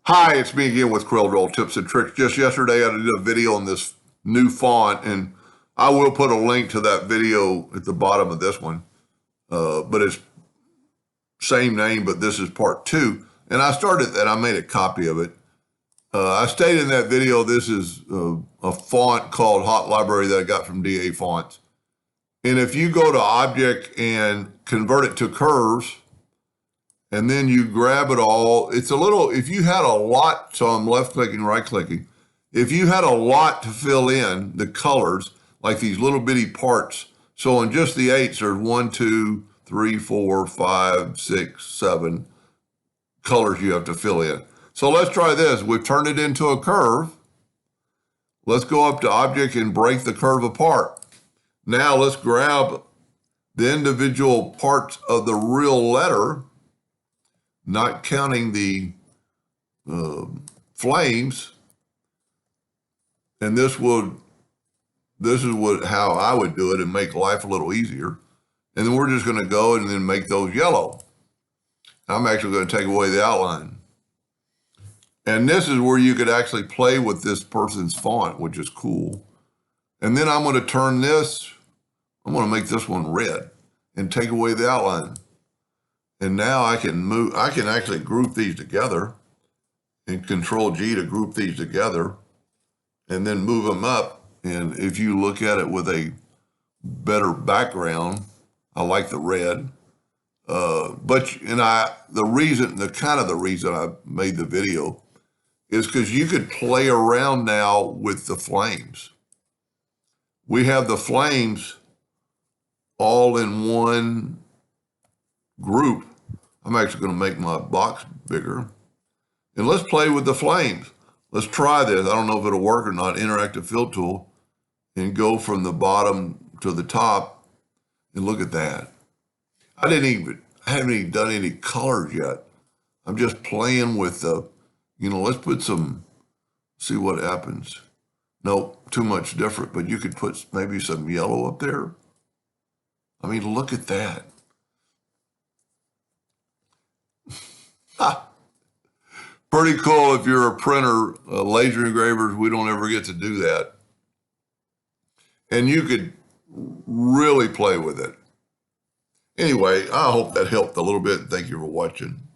Hi, it's me again with CorelDraw tips and tricks. Just yesterday, I did a video on this new font, and I will put a link to that video at the bottom of this one. But it's same name, but this is part 2. And I started that. I made a copy of it. I stated in that video this is a font called Hot Library that I got from DA Fonts. And if you go to Object and convert it to curves, and then you grab it all. It's a little, if you had a lot, so I'm left clicking, right clicking. If you had a lot to fill in the colors, like these little bitty parts. So on just the 8s, there's 1, 2, 3, 4, 5, 6, 7 colors you have to fill in. So let's try this. We've turned it into a curve. Let's go up to Object and break the curve apart. Now let's grab the individual parts of the real letter, not counting the flames, and this is how I would do it and make life a little easier. And then we're just going to go and then make those yellow. I'm actually going to take away the outline. And this is where you could actually play with this person's font, which is cool. And then I'm going to turn this, I'm going to make this one red and take away the outline. And now I can actually group these together and Control G to group these together and then move them up. And if you look at it with a better background, I like the red. The reason I made the video is because you could play around now with the flames. We have the flames all in one group. I'm actually going to make my box bigger. And let's play with the flames. Let's try this. I don't know if it'll work or not. Interactive Fill Tool, and go from the bottom to the top. And look at that. I haven't even done any colors yet. I'm just playing with the, let's put see what happens. Nope, too much different, but you could put maybe some yellow up there. I mean, look at that. Pretty cool if you're a printer. Laser engravers, we don't ever get to do that. And you could really play with it. Anyway, I hope that helped a little bit. Thank you for watching.